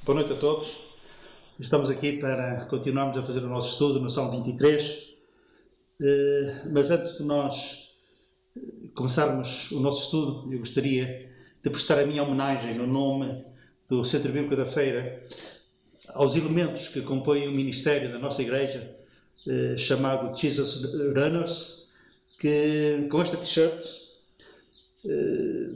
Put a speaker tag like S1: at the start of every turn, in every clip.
S1: Boa noite a todos. Estamos aqui para continuarmos a fazer o nosso estudo no Salmo 23. Mas antes de nós começarmos o nosso estudo, eu gostaria de prestar a minha homenagem no nome do Centro Bíblico da Feira aos elementos que compõem o ministério da nossa igreja, chamado Jesus Runners, que com esta t-shirt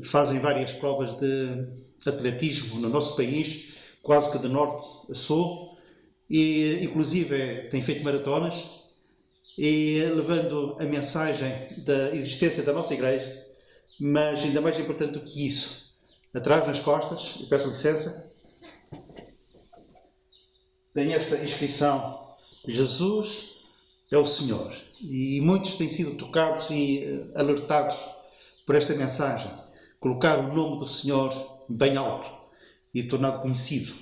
S1: fazem várias provas de atletismo no nosso país, quase que de norte a sul, e inclusive tem feito maratonas, e levando a mensagem da existência da nossa igreja, mas ainda mais importante do que isso, atrás nas costas, e peço licença, tem esta inscrição: Jesus é o Senhor. E muitos têm sido tocados e alertados por esta mensagem, colocar o nome do Senhor bem alto e tornado conhecido.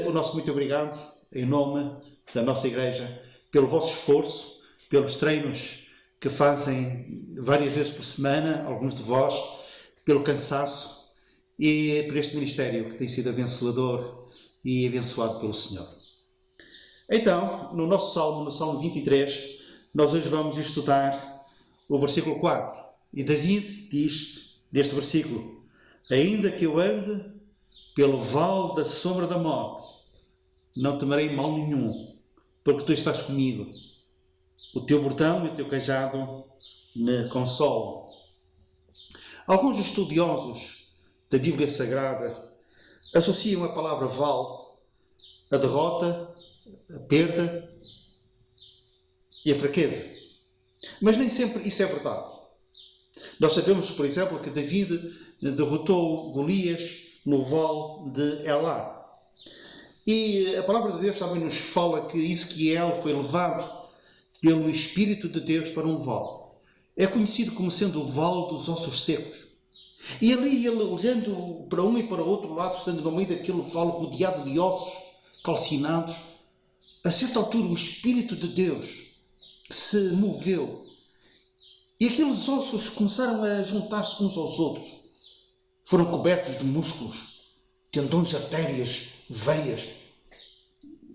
S1: O nosso muito obrigado, em nome da nossa igreja, pelo vosso esforço, pelos treinos que fazem várias vezes por semana, alguns de vós, pelo cansaço e por este ministério que tem sido abençoador e abençoado pelo Senhor. Então, no nosso Salmo, no Salmo 23, nós hoje vamos estudar o versículo 4. E David diz neste versículo: ainda que eu ande pelo vale da sombra da morte, não temerei mal nenhum, porque tu estás comigo. O teu bordão e o teu cajado me consolam. Alguns estudiosos da Bíblia Sagrada associam a palavra vale à derrota, à perda e à fraqueza. Mas nem sempre isso é verdade. Nós sabemos, por exemplo, que David derrotou Golias no vale de Elá. E a palavra de Deus também nos fala que Ezequiel foi levado pelo Espírito de Deus para um vale. É conhecido como sendo o vale dos ossos secos. E ali ele, olhando para um e para o outro lado, estando no meio daquele vale rodeado de ossos calcinados, a certa altura o Espírito de Deus se moveu. E aqueles ossos começaram a juntar-se uns aos outros. Foram cobertos de músculos, tendões, artérias, veias.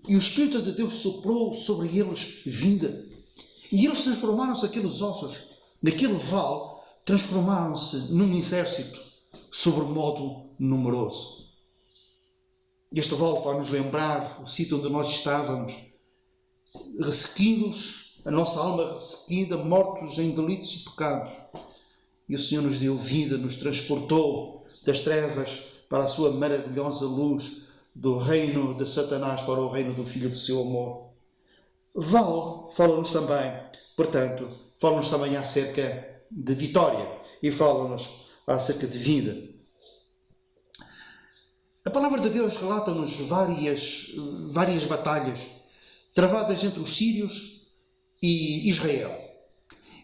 S1: E o Espírito de Deus soprou sobre eles vida. E eles transformaram-se, aqueles ossos, naquele vale, transformaram-se num exército sobremodo numeroso. Este vale vai nos lembrar o sítio onde nós estávamos, ressequidos, a nossa alma ressequida, mortos em delitos e pecados. E o Senhor nos deu vida, nos transportou das trevas para a sua maravilhosa luz, do reino de Satanás para o reino do Filho do seu amor. Vale fala-nos também, portanto, fala-nos também acerca de vitória e fala-nos acerca de vida. A palavra de Deus relata-nos várias batalhas travadas entre os sírios e Israel.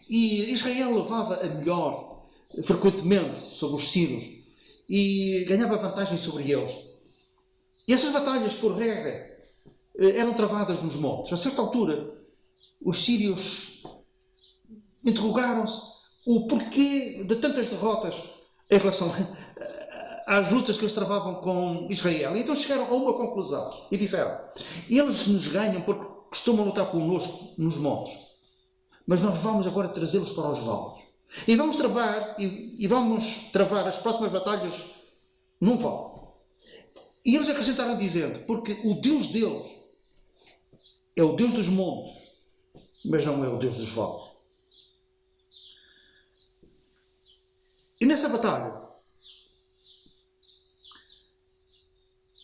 S1: E Israel levava a melhor frequentemente sobre os sírios e ganhava vantagem sobre eles. E essas batalhas, por regra, eram travadas nos montes. A certa altura, os sírios interrogaram-se o porquê de tantas derrotas em relação às lutas que eles travavam com Israel. E então chegaram a uma conclusão e disseram: eles nos ganham porque costumam lutar connosco nos montes, mas nós vamos agora trazê-los para os vales. E vamos travar as próximas batalhas num vale. E eles acrescentaram dizendo: porque o Deus deles é o Deus dos montes, mas não é o Deus dos vales. E nessa batalha,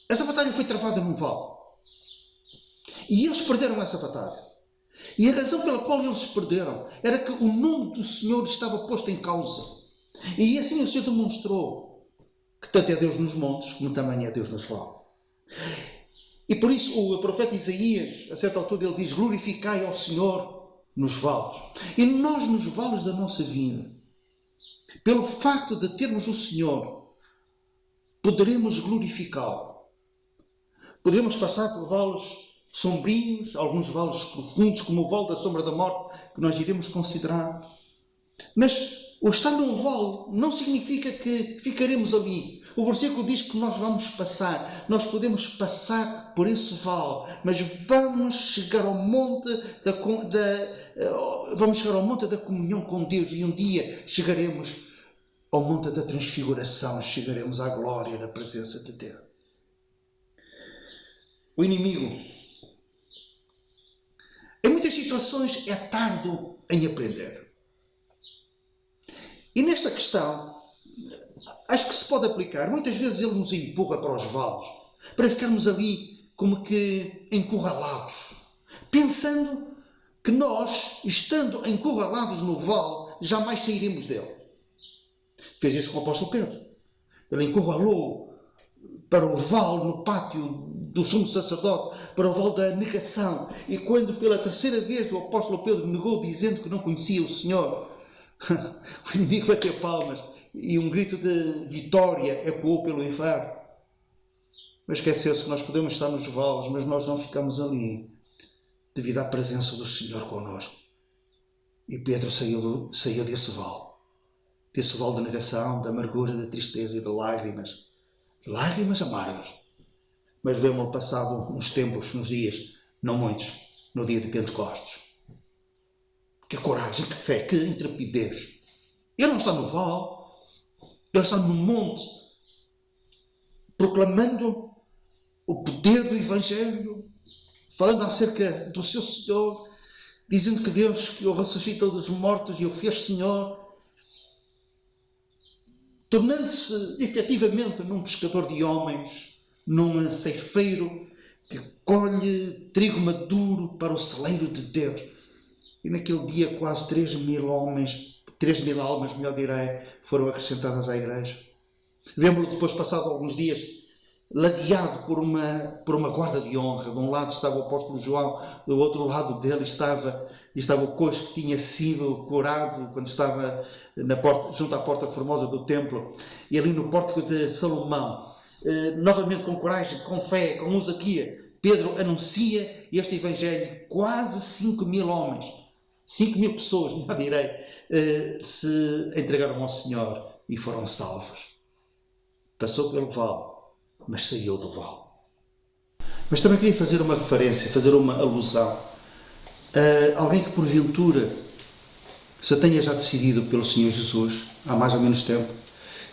S1: essa batalha foi travada num vale. E eles perderam essa batalha. E a razão pela qual eles perderam era que o nome do Senhor estava posto em causa. E assim o Senhor demonstrou que tanto é Deus nos montes como também é Deus nos vales. E por isso o profeta Isaías, a certa altura, ele diz: glorificai ao Senhor nos vales. E nós, nos vales da nossa vida, pelo facto de termos o Senhor, poderemos glorificá-lo. Poderemos passar por vales sombrios, alguns vales profundos, como o vale da sombra da morte, que nós iremos considerar. Mas o estar num vale não significa que ficaremos ali, O versículo diz que nós vamos passar, nós podemos passar por esse vale, mas vamos chegar ao monte vamos chegar ao monte da comunhão com Deus, e um dia chegaremos ao monte da transfiguração, chegaremos à glória da presença de Deus. O inimigo, em muitas situações, é tardo em aprender. E nesta questão, acho que se pode aplicar. Muitas vezes ele nos empurra para os vales, para ficarmos ali como que encurralados, pensando que nós, estando encurralados no vale, jamais sairemos dele. Fez isso com o apóstolo Pedro. Ele encurralou para o vale no pátio do sumo sacerdote, para o vale da negação. E quando pela terceira vez o apóstolo Pedro negou, dizendo que não conhecia o Senhor, o inimigo bateu palmas e um grito de vitória ecoou pelo inferno. Mas esqueceu-se que nós podemos estar nos vales, mas nós não ficamos ali devido à presença do Senhor connosco. E Pedro saiu desse vale de negação, de amargura, de tristeza e de lágrimas amargas. Mas vemos-lo passado uns tempos, uns dias, não muitos, no dia de Pentecostes. Que coragem, que fé, que intrepidez. Ele não está no vale, ele está no monte, proclamando o poder do Evangelho, falando acerca do seu Senhor, dizendo que Deus que o ressuscitou dos mortos e o fez Senhor, tornando-se efetivamente num pescador de homens, num ceifeiro que colhe trigo maduro para o celeiro de Deus. E naquele dia quase 3.000 almas, melhor direi, foram acrescentadas à igreja. Vemos-lo depois, passado alguns dias, ladeado por uma guarda de honra. De um lado estava o apóstolo João, do outro lado dele estava o coxo que tinha sido curado quando estava junto à porta formosa do templo, e ali no pórtico de Salomão. Novamente com coragem, com fé, com ousadia, Pedro anuncia este Evangelho. Quase 5.000 homens, 5.000 pessoas, melhor direi, se entregaram ao Senhor e foram salvos. Passou pelo vale, mas saiu do vale. Mas também queria fazer uma referência, fazer uma alusão a alguém que porventura se tenha já decidido pelo Senhor Jesus há mais ou menos tempo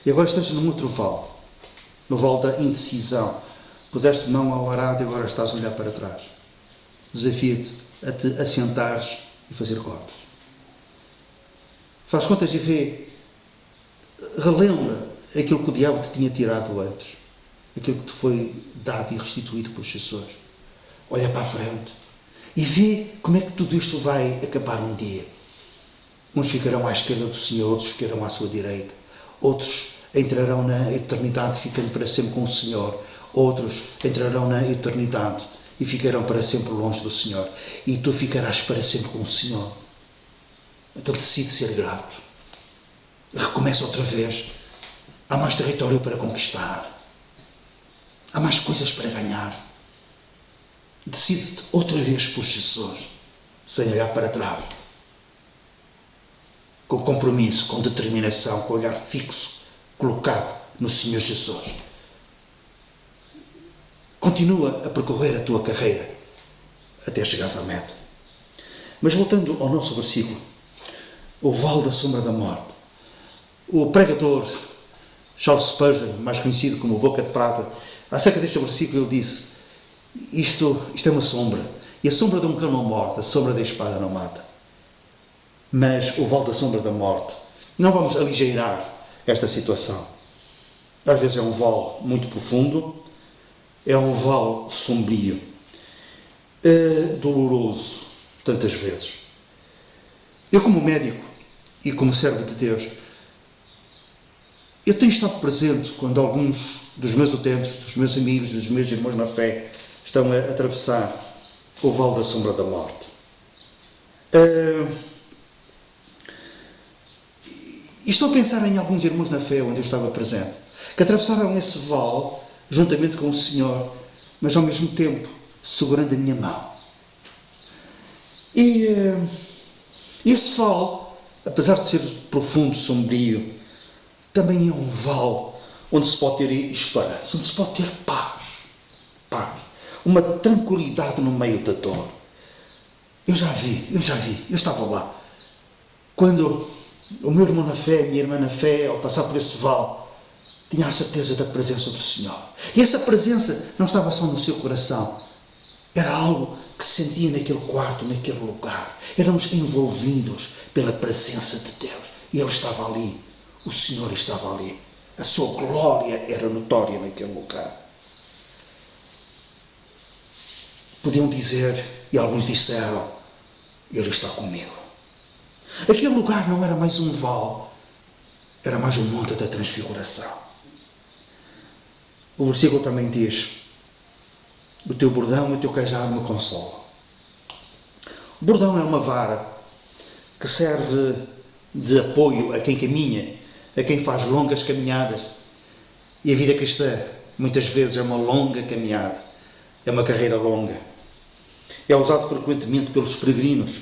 S1: e agora esteja num outro vale, no vale da indecisão. Puseste mão ao arado e agora estás a olhar para trás. Desafio-te a te assentares e fazer contas. Faz contas e relembra aquilo que o diabo te tinha tirado antes, aquilo que te foi dado e restituído por Jesus. Olha para a frente e vê como é que tudo isto vai acabar um dia. Uns ficarão à esquerda do Senhor, outros ficarão à sua direita, outros entrarão na eternidade ficando para sempre com o Senhor, outros entrarão na eternidade e ficarão para sempre longe do Senhor, e tu ficarás para sempre com o Senhor. Então decide ser grato. Recomeça outra vez. Há mais território para conquistar. Há mais coisas para ganhar. Decide-te outra vez por Jesus, sem olhar para trás. Com compromisso, com determinação, com olhar fixo, colocado no Senhor Jesus. Continua a percorrer a tua carreira até chegares à meta. Mas voltando ao nosso versículo, o vale da sombra da morte. O pregador Charles Spurgeon, mais conhecido como Boca de Prata, acerca deste versículo ele disse: isto é uma sombra, e a sombra de um cão não morde, a sombra da espada não mata. Mas o vale da sombra da morte, não vamos aligeirar esta situação. Às vezes é um vale muito profundo, é um vale sombrio, doloroso, tantas vezes. Eu, como médico e como servo de Deus, eu tenho estado presente quando alguns dos meus utentes, dos meus amigos, dos meus irmãos na fé estão a atravessar o vale da sombra da morte. E estou a pensar em alguns irmãos na fé onde eu estava presente, que atravessaram esse vale juntamente com o Senhor, mas ao mesmo tempo segurando a minha mão. E esse vale, apesar de ser profundo, sombrio, também é um vale onde se pode ter esperança, onde se pode ter paz, uma tranquilidade no meio da dor. Eu já vi, eu estava lá. Quando o meu irmão na fé, a minha irmã na fé, ao passar por esse vale, tinha a certeza da presença do Senhor. E essa presença não estava só no seu coração, era algo que se sentia naquele quarto, naquele lugar. Éramos envolvidos pela presença de Deus. E Ele estava ali, o Senhor estava ali. A sua glória era notória naquele lugar. Podiam dizer, e alguns disseram, Ele está comigo. Aquele lugar não era mais um vale, era mais um monte da transfiguração. O versículo também diz, o teu bordão e o teu cajado me consolam. O bordão é uma vara que serve de apoio a quem caminha, a quem faz longas caminhadas. E a vida cristã, muitas vezes, é uma longa caminhada, é uma carreira longa. É usado frequentemente pelos peregrinos,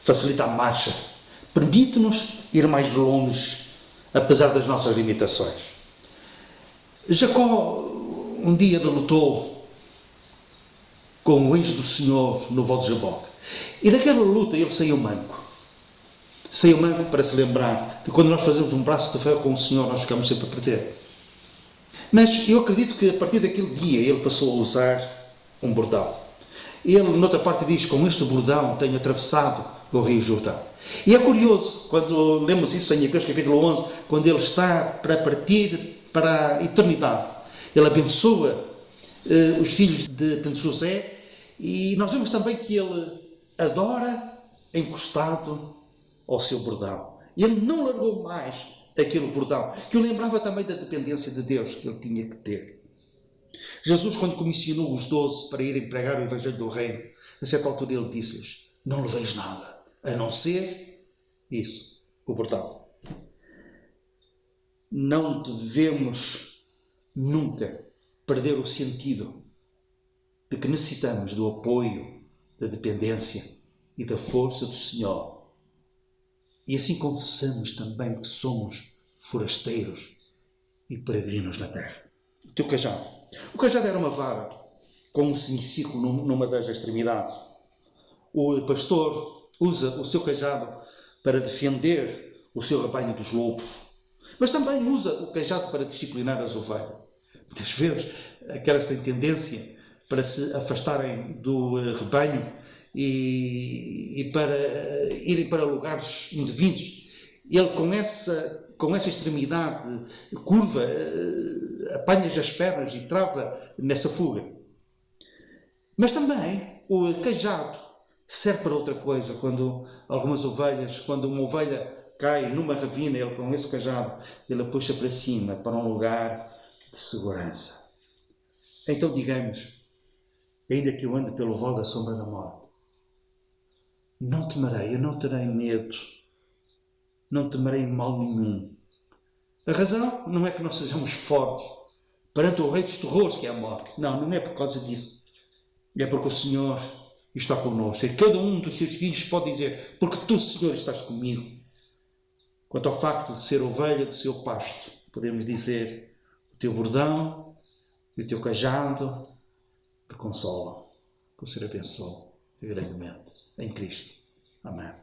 S1: facilita a marcha, permite-nos ir mais longe, apesar das nossas limitações. Jacó um dia lutou com o anjo do Senhor no Val de Jaboque. E daquela luta ele saiu manco. Saiu manco para se lembrar que quando nós fazemos um braço de ferro com o Senhor, nós ficamos sempre a perder. Mas eu acredito que a partir daquele dia ele passou a usar um bordão. Ele, noutra parte, diz, com este bordão tenho atravessado o Rio Jordão. E é curioso, quando lemos isso em Hebreus capítulo 11, quando ele está para partir para a eternidade. Ele abençoa os filhos de José e nós vemos também que ele adora encostado ao seu bordão. E ele não largou mais aquele bordão, que o lembrava também da dependência de Deus que ele tinha que ter. Jesus, quando comissionou os 12 para irem pregar o Evangelho do Reino, a certa altura ele disse-lhes, não leveis nada, a não ser isso, o bordão. Não devemos nunca perder o sentido de que necessitamos do apoio, da dependência e da força do Senhor. E assim confessamos também que somos forasteiros e peregrinos na terra. O teu cajado. O cajado era uma vara com um semicírculo numa das extremidades. O pastor usa o seu cajado para defender o seu rebanho dos lobos, mas também usa o cajado para disciplinar as ovelhas. Muitas vezes aquelas têm tendência para se afastarem do rebanho e para irem para lugares indevidos. Ele com essa extremidade curva apanha-lhe as pernas e trava nessa fuga. Mas também o cajado serve para outra coisa. Quando uma ovelha cai numa ravina, ele com esse cajado, ele a puxa para cima, para um lugar de segurança. Então digamos, ainda que eu ande pelo vale da sombra da morte, não temerei, eu não terei medo, não temerei mal nenhum. A razão não é que nós sejamos fortes perante o rei dos terrores, que é a morte. Não é por causa disso. É porque o Senhor está connosco. E cada um dos seus filhos pode dizer, porque tu, Senhor, estás comigo. Quanto ao facto de ser ovelha do seu pasto, podemos dizer, o teu bordão e o teu cajado te consolam. Que o Senhor abençoe grandemente em Cristo. Amém.